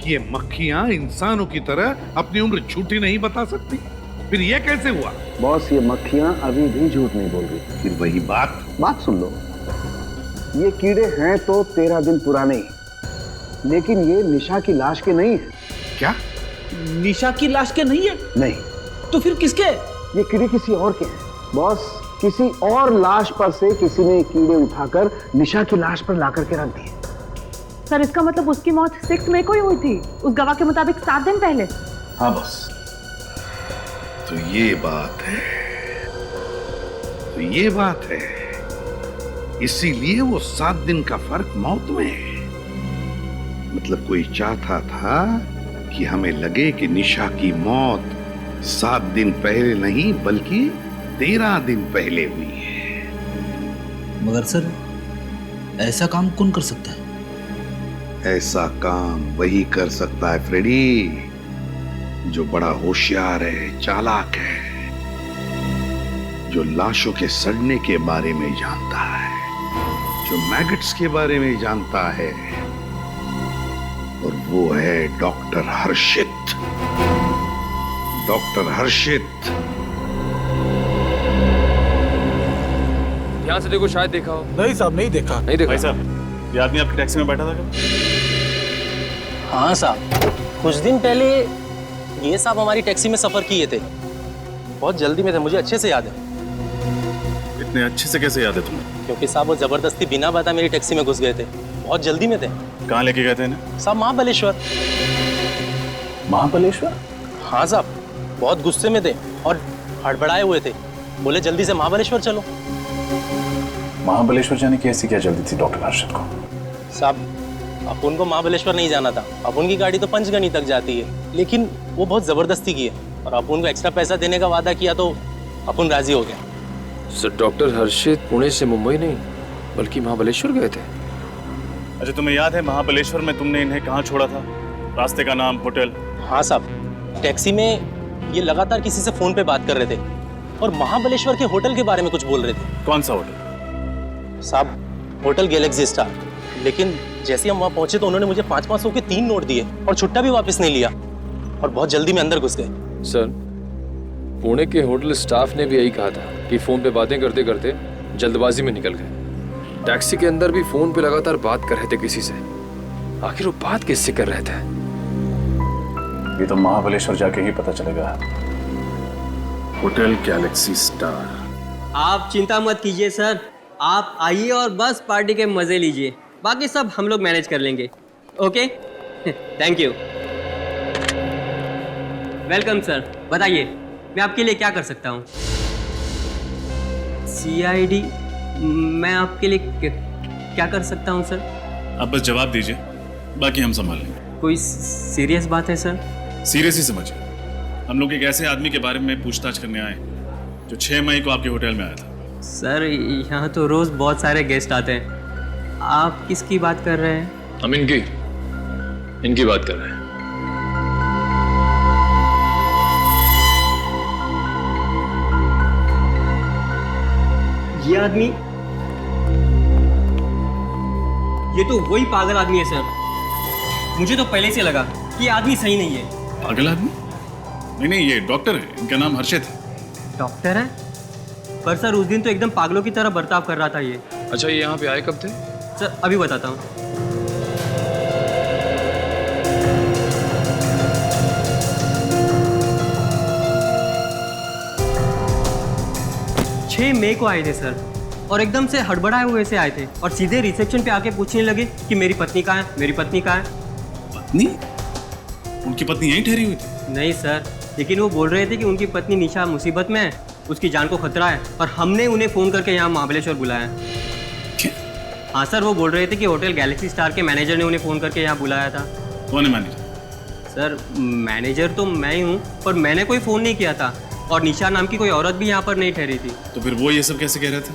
कि ये मक्खियां इंसानों की तरह अपनी उम्र झूठी नहीं बता सकती। फिर ये कैसे हुआ? बॉस, ये मक्खियां अभी भी झूठ नहीं बोल रही। फिर वही बात सुन लो। ये कीड़े हैं तो 13 दिन पुराने, लेकिन ये निशा की लाश के नहीं है। क्या? निशा की लाश के नहीं है? नहीं। तो फिर किसके? ये कीड़े किसी और के हैं। बॉस, किसी और लाश पर से किसी ने कीड़े उठाकर निशा की लाश पर लाकर के रख दिए। सर, इसका मतलब उसकी मौत 6 मई को ही हुई थी, उस गवाह के मुताबिक 7 दिन पहले। हाँ बस, तो ये बात है। तो ये बात है, इसीलिए वो 7 दिन का फर्क मौत में है। मतलब कोई चाहता था कि हमें लगे कि निशा की मौत 7 दिन पहले नहीं बल्कि 13 दिन पहले हुई है। मगर सर, ऐसा काम कौन कर सकता है? ऐसा काम वही कर सकता है फ्रेडी, जो बड़ा होशियार है, चालाक है, जो लाशों के सड़ने के बारे में जानता है, जो मैगट्स के बारे में जानता है, और वो है डॉक्टर हर्षित। डॉक्टर हर्षित। यहाँ से देखो, शायद देखा हो। नहीं साहब, नहीं देखा। नहीं देखा। भाई साहब, ये आदमी आपकी टैक्सी में बैठा था क्या? हाँ साहब, कुछ दिन पहले ये साहब हमारी टैक्सी में सफर किए थे। बहुत जल्दी में थे, मुझे अच्छे से याद है। इतने अच्छे से कैसे याद है तुम्हें? क्योंकि साहब वो जबरदस्ती बिना बता मेरी टैक्सी में घुस गए थे। बहुत जल्दी में थे। कहाँ लेके गए थे इन्हें? साहब महाबलेश्वर। महाबलेश्वर? हाँ साहब, बहुत गुस्से में थे और हड़बड़ाए हुए थे। बोले जल्दी से महाबलेश्वर चलो। महाबलेश्वर जाने की ऐसी क्या जल्दी थी डॉक्टर हर्षित को? साहब, अपुन को महाबलेश्वर नहीं जाना था। अपुन की गाड़ी तो पंचगनी तक जाती है, लेकिन वो बहुत जबरदस्ती की है और अपुन को एक्स्ट्रा पैसा देने का वादा किया तो अपुन राजी हो गया। सर, डॉक्टर हर्षित पुणे से मुंबई नहीं बल्कि महाबलेश्वर गए थे। अच्छा, तुम्हें याद है महाबलेश्वर में तुमने इन्हें कहाँ छोड़ा था? रास्ते का नाम, होटल? हाँ साहब, टैक्सी में ये लगातार किसी से फोन पे बात कर रहे थे और महाबलेश्वर के होटल के बारे में कुछ बोल रहे थे। कौन सा होटल? साहब, होटल गैलेक्सी स्टार। लेकिन जैसे हम वहाँ पहुंचे तो उन्होंने मुझे 500 के 3 नोट दिए और छुट्टा भी वापस नहीं लिया और बहुत जल्दी में अंदर घुस गए। सर, पुणे के होटल स्टाफ ने भी यही कहा था कि फोन पे बातें करते करते जल्दबाजी में निकल गए। टैक्सी के अंदर भी फोन पे लगातार बात कर रहे थे किसी से। आखिर वो बात किससे कर रहे थे? ये तो महाबलेश्वर जाके ही पता चलेगा। Hotel Galaxy star. आप चिंता मत कीजिए सर, आप आइए और बस पार्टी के मजे लीजिए। बाकी सब हम लोग मैनेज कर लेंगे। Okay, thank you. Welcome sir. बताइए मैं आपके लिए क्या कर सकता हूँ? CID, मैं आपके लिए क्या कर सकता हूँ सर? आप बस जवाब दीजिए, बाकी हम संभाल लेंगे। कोई सीरियस बात है सर? सीरियस ही समझिए। हम लोग एक ऐसे आदमी के बारे में पूछताछ करने आए जो 6 मई को आपके होटल में आया था। सर, यहाँ तो रोज बहुत सारे गेस्ट आते हैं। आप किसकी बात कर रहे हैं? हम इनकी बात कर रहे हैं। ये आदमी, ये तो वही पागल आदमी है सर। मुझे तो पहले से लगा कि ये आदमी सही नहीं है। पागल आदमी? नहीं, ये डॉक्टर है, इनका नाम हर्षित है। डॉक्टर है? पर सर उस दिन तो एकदम पागलों की तरह बर्ताव कर रहा था ये। अच्छा, ये यहाँ पे आए कब थे? सर अभी बताता हूँ। मई को आए थे सर, और एकदम से हड़बड़ाए हुए से आए थे और सीधे रिसेप्शन पे आके पूछने लगे कि मेरी पत्नी कहाँ है, मेरी पत्नी कहाँ है। पत्नी? उनकी पत्नी यहीं ठहरी हुई थी? नहीं सर, लेकिन वो बोल रहे थे कि उनकी पत्नी निशा मुसीबत में है, उसकी जान को खतरा है, और हमने उन्हें फ़ोन करके यहाँ महाबलेश्वर बुलाया। हाँ सर, वो बोल रहे थे कि होटल गैलेक्सी स्टार के मैनेजर ने उन्हें फ़ोन करके यहाँ बुलाया था। कौन है मैनेजर? सर मैनेजर तो मैं ही हूँ, पर मैंने कोई फ़ोन नहीं किया था, और निशा नाम की कोई औरत भी यहाँ पर नहीं ठहरी थी। तो फिर वो ये सब कैसे कह रहे थे?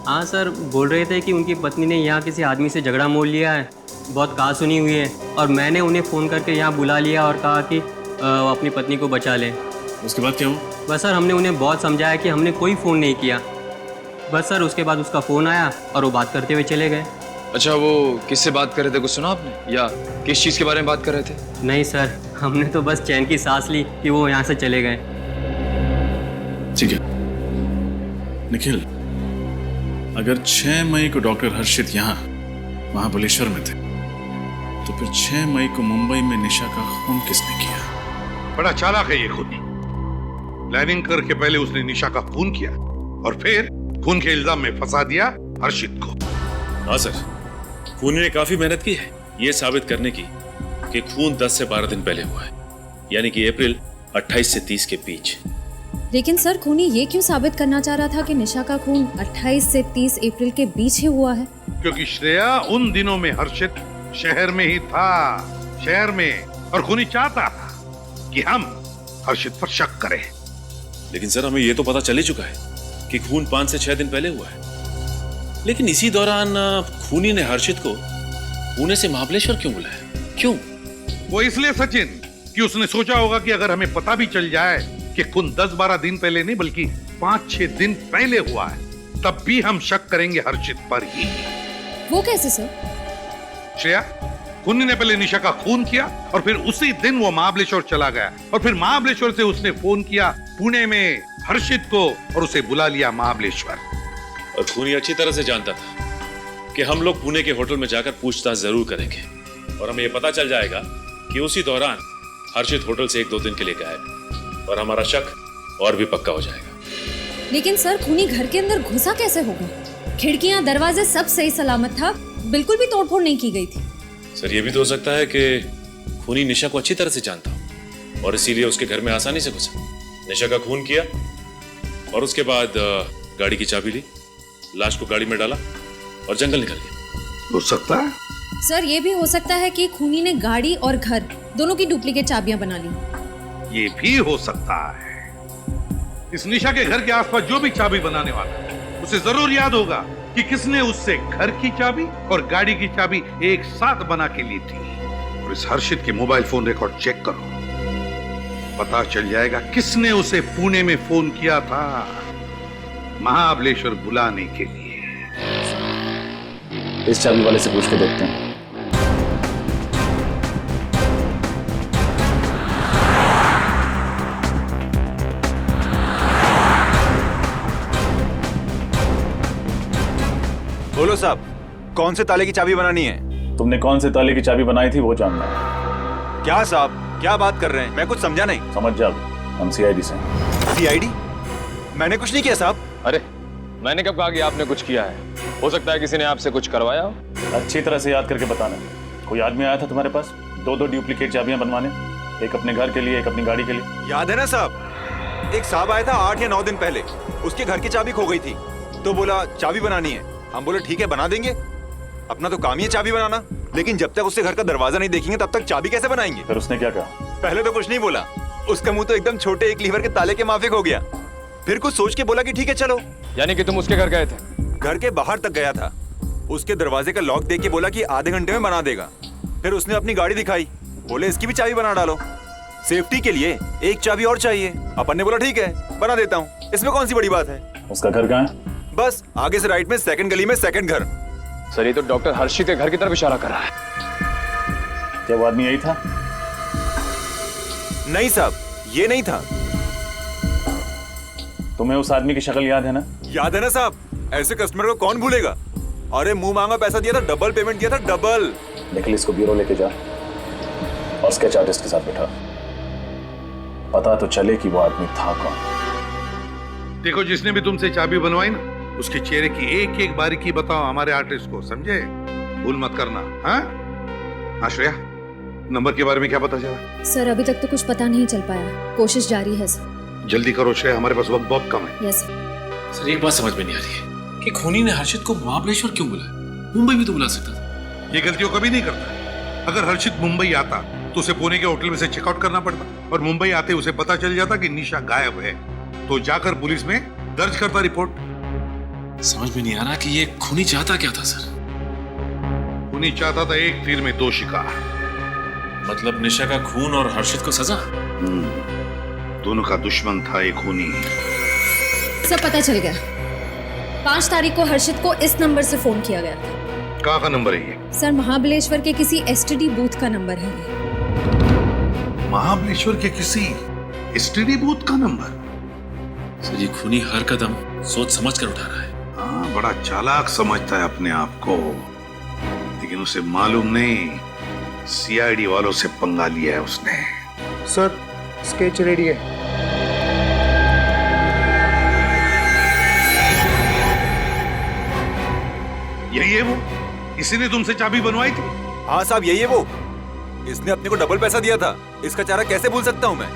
हाँ सर, बोल रहे थे कि उनकी पत्नी ने यहाँ किसी आदमी से झगड़ा मोल लिया है, बहुत कहा सुनी हुई है, और मैंने उन्हें फ़ोन करके यहाँ बुला लिया और कहा कि अपनी पत्नी को बचा लें। उसके बाद क्या हुआ? बस सर, हमने उन्हें बहुत समझाया कि हमने कोई फ़ोन नहीं किया। बस सर, उसके बाद उसका फ़ोन आया और वो बात करते हुए चले गए। अच्छा, वो किससे बात कर रहे थे, कुछ सुना आपने, या किस चीज़ के बारे में बात कर रहे थे? नहीं सर, हमने तो बस चैन की सांस ली कि वो यहाँ से चले गए। ठीक है निखिल, अगर 6 मई को डॉक्टर हर्षित यहाँ महाबलेश्वर में थे, तो फिर 6 मई को मुंबई में निशा का खून किसने किया? बड़ा चालाक है ये खूनी। प्लानिंग करके पहले उसने निशा का खून किया और फिर खून के इल्जाम में फंसा दिया हर्षित को। हाँ सर, खूनी ने काफी मेहनत की है ये साबित करने की कि खून 10 से 12 दिन पहले हुआ है, यानी कि अप्रैल 28 से 30 के बीच। लेकिन सर खूनी ये क्यों साबित करना चाह रहा था कि निशा का खून 28 से 30 अप्रैल के बीच ही हुआ है? क्योंकि श्रेया उन दिनों में हर्षित शहर में ही था, शहर में, और खूनी चाहता था कि हम हर्षित पर शक करें। लेकिन सर हमें ये तो पता चल ही चुका है कि खून 5 से 6 दिन पहले हुआ है, लेकिन इसी दौरान खूनी ने हर्षित को पुणे से महाबलेश्वर क्यों बुलाया? क्यों? वो इसलिए सचिन कि उसने सोचा होगा कि अगर हमें पता भी चल जाए कि खून 10-12 दिन पहले नहीं बल्कि 5-6 दिन पहले हुआ है, तब भी हम शक करेंगे हर्षित पर ही। वो कैसे सर? श्रेया, खूनी ने पहले निशा का खून किया और फिर उसी दिन वो महाबलेश्वर चला गया, और फिर महाबलेश्वर से उसने फोन किया पुणे में हर्षित को और उसे बुला लिया महाबलेश्वर। और खूनी अच्छी तरह से जानता था कि हम लोग पुणे के होटल में जाकर पूछताछ जरूर करेंगे, और हमें यह पता चल जाएगा कि उसी दौरान हर्षित होटल से 1-2 दिन के लिए गायब, और हमारा शक और भी पक्का हो जाएगा। लेकिन सर खूनी घर के अंदर घुसा कैसे होगा? खिड़कियां दरवाजे सब सही सलामत था, बिल्कुल भी तोड़फोड़ नहीं की गई थी। सर ये भी तो हो सकता है कि खूनी निशा को अच्छी तरह से जानता हो और इसीलिए उसके घर में आसानी से घुसा, निशा का खून किया और उसके बाद गाड़ी की चाबी ली, लाश को गाड़ी में डाला और जंगल निकल गया। हो सकता है सर, ये भी हो सकता है कि खूनी ने गाड़ी और घर दोनों की डुप्लीकेट चाबियां बना ली। ये भी हो सकता है इस निशा के घर के आसपास जो भी चाबी बनाने वाला है उसे जरूर याद होगा कि किसने उससे घर की चाबी और गाड़ी की चाबी एक साथ बना के ली थी। और इस हर्षित के मोबाइल फोन रिकॉर्ड चेक करो, पता चल जाएगा किसने उसे पुणे में फोन किया था महाबलेश्वर बुलाने के लिए। इस चाबी वाले से पूछ के देखते हैं। बोलो साहब, कौन से ताले की चाबी बनानी है? तुमने कौन से ताले की चाबी बनाई थी वो जानना है। क्या साहब, क्या बात कर रहे हैं? मैं कुछ समझा नहीं। समझ जाओ, हम सीआईडी से। सीआईडी? मैंने कुछ नहीं किया साहब। अरे मैंने कब कहा कि आपने कुछ किया है? हो सकता है किसी ने आपसे कुछ करवाया हो। अच्छी तरह से याद करके बताना। कोई आदमी आया था तुम्हारे पास 2-2 डुप्लीकेट चाबियां बनवाने, एक अपने घर के लिए एक अपनी गाड़ी के लिए। याद है ना साहब, एक साहब आया था 8 या 9 दिन पहले, उसके घर की चाबी खो गई थी तो बोला चाबी बनानी है। हम बोले ठीक है बना देंगे, अपना तो काम ही है चाबी बनाना, लेकिन जब तक उससे घर का दरवाजा नहीं देखेंगे तब तक चाबी कैसे बनाएंगे? फिर उसने क्या कहा? पहले तो कुछ नहीं बोला, उसका मुंह तो एकदम छोटे 1 लीवर के ताले के माफिक हो गया। फिर कुछ सोच के बोला कि ठीक है चलो। यानी कि तुम उसके घर गए थे? घर के बाहर तक गया था, उसके दरवाजे का लॉक देख के बोला कि आधे घंटे में बना देगा। फिर उसने अपनी गाड़ी दिखाई, बोले इसकी भी चाबी बना डालो, सेफ्टी के लिए एक चाबी और चाहिए। अपन ने बोला ठीक है बना देता हूँ, इसमें कौन सी बड़ी बात है। उसका घर कहाँ है? बस आगे से राइट में 2nd गली में 2nd घर। सर ये तो डॉक्टर हर्षित के घर की तरफ इशारा कर रहा है। क्या वो आदमी यही था? नहीं साहब, ये नहीं था। तुम्हें उस आदमी की शक्ल याद है ना? याद है ना साहब, ऐसे कस्टमर को कौन भूलेगा। अरे मुंह मांगा पैसा दिया था, डबल पेमेंट दिया था, डबल। निखिल, इसको ब्यूरो लेके जा और स्केच आर्टिस्ट के साथ बैठा, पता तो चले कि वो आदमी था कौन। देखो, जिसने भी तुमसे चाबी बनवाई ना, उसके चेहरे की एक एक बारीकी बताओ हमारे आर्टिस्ट को, समझे? भूल मत करना। हाँ श्रेया, नंबर के बारे में क्या पता चला? सर अभी तक तो कुछ पता नहीं चल पाया, कोशिश जारी है सर। जल्दी करो श्रेया, हमारे पास वक्त बहुत कम है। यस सर, एक बात समझ में नहीं आ रही है कि खूनी ने हर्षित को महाबलेश्वर क्यों बुलाया? मुंबई भी तो बुला सकता था। ये गलतियों कभी नहीं करता। अगर हर्षित मुंबई आता तो उसे पुणे के होटल में से चेकआउट करना पड़ता, और मुंबई आते उसे पता चल जाता कि निशा गायब है, तो जाकर पुलिस में दर्ज करता रिपोर्ट। समझ में नहीं आ रहा कि ये खूनी चाहता क्या था सर? खूनी चाहता था एक तीर में दो शिकार। मतलब निशा का खून और हर्षित को सजा? दोनों का दुश्मन था एक खूनी। सब पता चल गया। 5 तारीख को हर्षित को इस नंबर से फोन किया गया था। कहाँ का नंबर है ये? सर महाबलेश्वर के किसी एसटीडी बूथ का नंबर है ये। महाबलेश्वर के किसी एसटीडी बूथ का नंबर? सर, ये खूनी हर कदम सोच समझ कर उठा रहा है। हाँ, बड़ा चालाक समझता है अपने आप को, लेकिन उसे मालूम नहीं सीआईडी वालों से पंगा लिया है उसने। सर स्केच रेडी है। यही है वो, इसी ने तुमसे चाबी बनवाई थी? हाँ साहब, यही है वो। इसने अपने को डबल पैसा दिया था। इसका चेहरा कैसे भूल सकता हूँ मैं?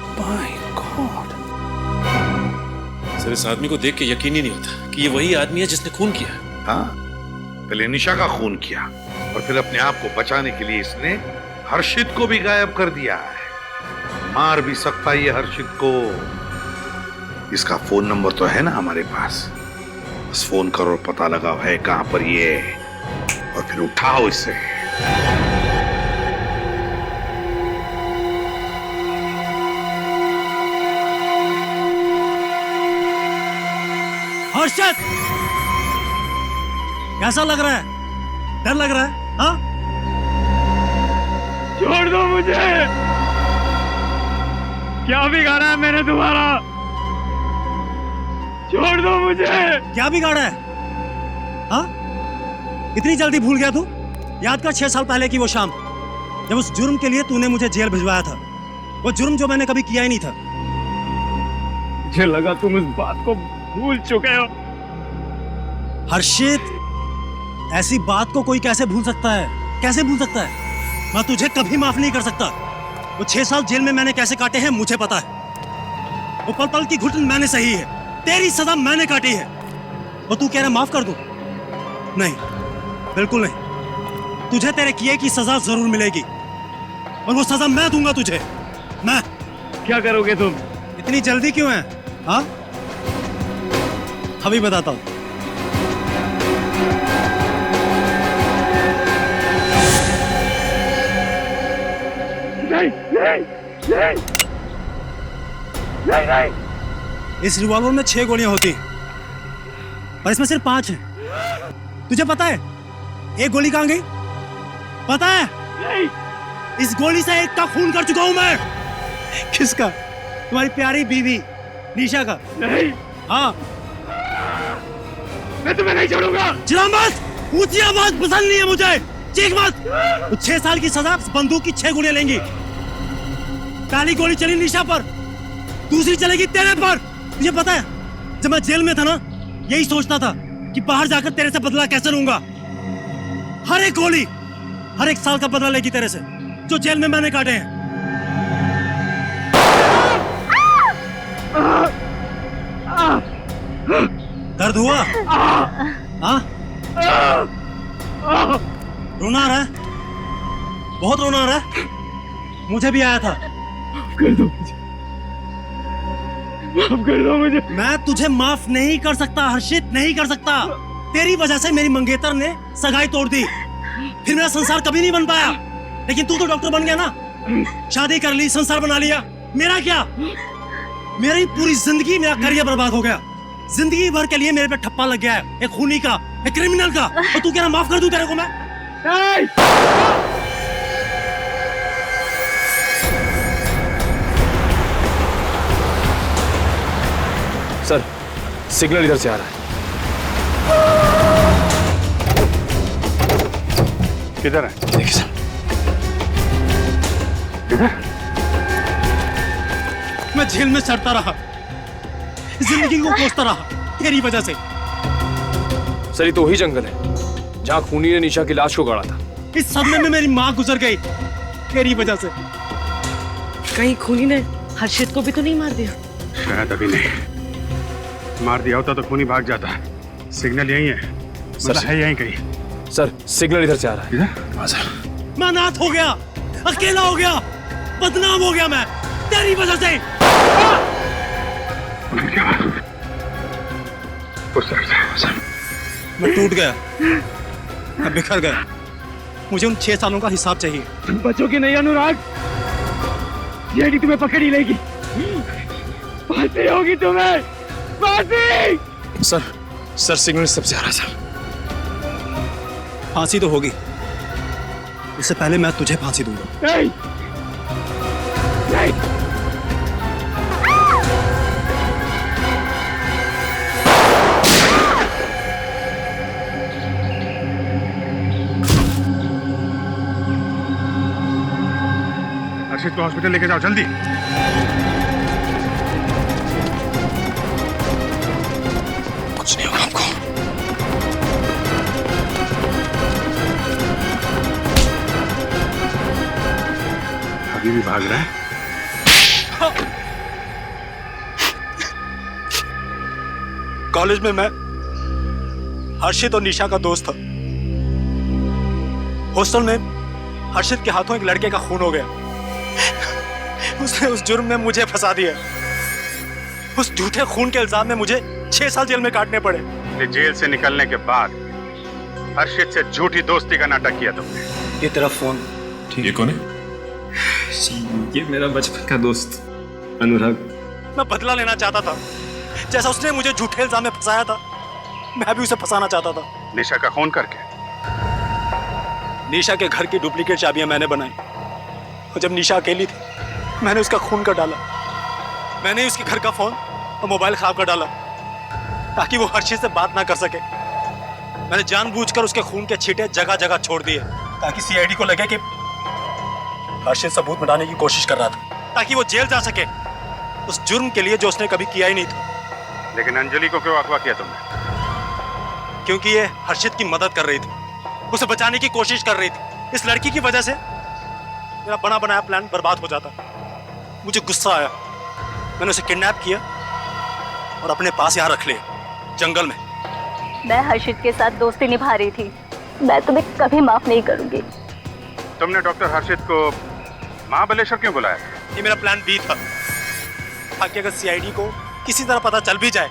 सर, इस आदमी को देख के यकीन ही नहीं होता कि ये वही आदमी है जिसने खून किया। हाँ, पहले निशा का खून किया और फिर अपने आप को बचाने के लिए इसने हर्षित को भी गायब कर दिया है। मार भी सकता ये हर्षित को। इसका फोन नंबर तो है ना हमारे पास, बस फोन करो, पता लगाओ है कहां पर ये, और फिर उठाओ इसे। हर्षद, कैसा लग रहा है? डर लग रहा है? हाँ? छोड़ दो मुझे। क्या बिगाड़ा है मैंने तुम्हारा? छोड़ दो मुझे। क्या बिगाड़ा है? हाँ? इतनी जल्दी भूल गया तू? याद कर 6 साल पहले की वो शाम, जब उस जुर्म के लिए तूने मुझे जेल भिजवाया था। वो जुर्म जो मैंने कभी किया ही नहीं था। मुझे लगा तुम इस बात को भूल चुके हो। हर्षित, ऐसी बात को कोई कैसे भूल सकता है? कैसे भूल सकता है? मैं तुझे कभी माफ नहीं कर सकता। वो 6 साल जेल में मैंने कैसे काटे हैं मुझे पता है। वो पल पल की घुटन मैंने सही है, तेरी सजा मैंने काटी है। और तू कह रहा माफ कर दूं? नहीं, बिल्कुल नहीं। तुझे तेरे किए की सजा जरूर मिलेगी, और वो सजा मैं दूंगा तुझे। मैं। क्या करोगे तुम? इतनी जल्दी क्यों है? हाँ, अभी बताता हूं। नहीं, नहीं, नहीं, नहीं, नहीं। इस रिवॉल्वर में 6 गोलियां होती और इसमें सिर्फ 5 हैं। तुझे पता है एक गोली कहां गई? पता है? नहीं। इस गोली से एक का खून कर चुका हूं मैं। किसका? तुम्हारी प्यारी बीवी निशा का। नहीं। हाँ, मैं तुम्हें नहीं छोड़ूंगा। चिल्ला मत, ऊंची आवाज पसंद नहीं है मुझे, चीख मत। तो 6 साल की सजा बंदूक की 6 गोलियां लेंगी। पहली गोली चली निशा पर, दूसरी चलेगी तेरे पर। तुझे पता है जब मैं जेल में था ना, यही सोचता था कि बाहर जाकर तेरे से बदला कैसे लूंगा। हर एक गोली हर एक साल का बदला लेगी तेरे से, जो जेल में मैंने काटे हैं। दर्द हुआ? हाँ? रोना आ रहा है? बहुत रोना आ रहा है? मुझे भी आया था। कर दो मुझे, माफ कर दो मुझे। मैं तुझे माफ नहीं कर सकता हर्षित, नहीं कर सकता। तेरी वजह से मेरी मंगेतर ने सगाई तोड़ दी, फिर मेरा संसार कभी नहीं बन पाया। लेकिन तू तो डॉक्टर बन गया ना, शादी कर ली, संसार बना लिया। मेरा क्या? मेरी पूरी जिंदगी, मेरा करियर बर्बाद हो गया। जिंदगी भर के लिए मेरे पे ठप्पा लग गया है, एक खूनी का, एक क्रिमिनल का। और तू कह रहा माफ कर दूं तेरे को मैं? नहीं। सिग्नल इधर से आ रहा है। किधर है? देखिए सर। किधर? मैं जेल में सड़ता रहा, जिंदगी को कोसता रहा तेरी वजह से। सर ये तो वही जंगल है जहाँ खूनी ने निशा की लाश को गाड़ा था। इस सदमे में मेरी माँ गुजर गई तेरी वजह से। कहीं खूनी ने हर्षित को भी तो नहीं मार दिया? शायद अभी नहीं। मार दिया होता तो खूनी भाग जाता। सिग्नल यही है, मतलब है यहीं कहीं। सर सिग्नल इधर से आ रहा है। इधर? मैं अनाथ हो गया, अकेला हो गया, बदनाम हो गया मैं तेरी वजह से। मैं टूट गया, मैं बिखर गया। मुझे उन 6 सालों का हिसाब चाहिए। बच्चों की नहीं अनुराग, जेडी तुम्हें पकड़ ही लेगी। फांसी होगी तुम्हें, फांसी। सर सिग्नल सबसे आ रहा है सर। फांसी तो होगी, उससे पहले मैं तुझे फांसी दूंगा। नहीं, नहीं। हर्षित को हॉस्पिटल लेके जाओ जल्दी। कुछ नहीं होगा आपको। अभी भी भाग रहा है? कॉलेज में मैं हर्षित और निशा का दोस्त था। हॉस्टल में हर्षित के हाथों एक लड़के का खून हो गया। उसने उस जुर्म में मुझे फंसा दिया। उस झूठे खून के इल्जाम में मुझे 6 साल जेल में काटने पड़े। जेल से निकलने के बाद हर्षित से झूठी दोस्ती का नाटक किया तुमने। ये तेरा फोन। ये कौन है? ये मेरा बचपन का दोस्त अनुराग। मैं बदला लेना चाहता था, जैसा उसने मुझे झूठे इल्जाम में फंसाया था, मैं भी उसे फंसाना चाहता था। निशा का खून करके? निशा के घर की डुप्लीकेट चाबियां मैंने बनाई, और जब निशा अकेली थी मैंने उसका खून कर डाला। मैंने उसके घर का फोन और मोबाइल खराब कर डाला ताकि वो हर्षित से बात ना कर सके। मैंने जानबूझकर उसके खून के छींटे जगह जगह छोड़ दिए ताकि सीआईडी को लगे कि हर्षित सबूत मिटाने की कोशिश कर रहा था, ताकि वो जेल जा सके उस जुर्म के लिए जो उसने कभी किया ही नहीं था। लेकिन अंजलि को क्यों अगवा किया तुमने? क्योंकि ये हर्षित की मदद कर रही थी, उसे बचाने की कोशिश कर रही थी। इस लड़की की वजह से मेरा बना बनाया प्लान बर्बाद हो जाता। मुझे गुस्सा आया, मैंने उसे किडनैप किया और अपने पास यहाँ रख लिया, जंगल में। मैं हर्षित के साथ दोस्ती निभा रही थी। मैं तुम्हें कभी माफ नहीं करूंगी। तुमने डॉक्टर हर्षित को महाबलेश्वर क्यों बुलाया? ये मेरा प्लान बी था, ताकि अगर सीआईडी को किसी तरह पता चल भी जाए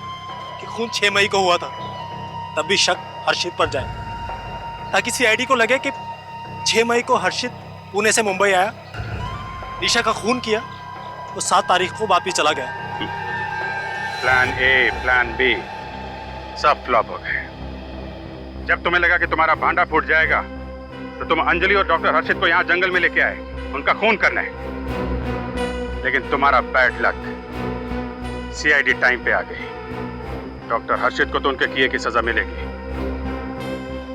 कि खून 6 मई को हुआ था, तब भी शक हर्षित पर जाए, ताकि सीआईडी को लगे कि 6 मई को हर्षित पुणे से मुंबई आया, निशा का खून किया, वो 7 तारीख को वापिस चला गया। प्लान ए, प्लान बी सब फ्लॉप हो गए। जब तुम्हें लगा कि तुम्हारा भांडा फूट जाएगा तो तुम अंजलि और डॉक्टर हर्षित को यहाँ जंगल में लेके आए उनका खून करने। लेकिन तुम्हारा बैड लक, सीआईडी टाइम पे आ गई। डॉक्टर हर्षित को तो उनके किए की सजा मिलेगी,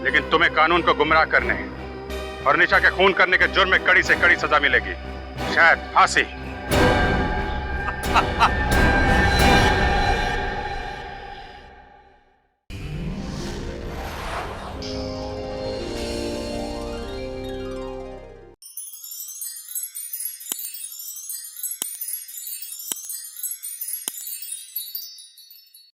लेकिन तुम्हें कानून को गुमराह करने और निशा के खून करने के जुर्म में कड़ी से कड़ी सजा मिलेगी, शायद फांसी।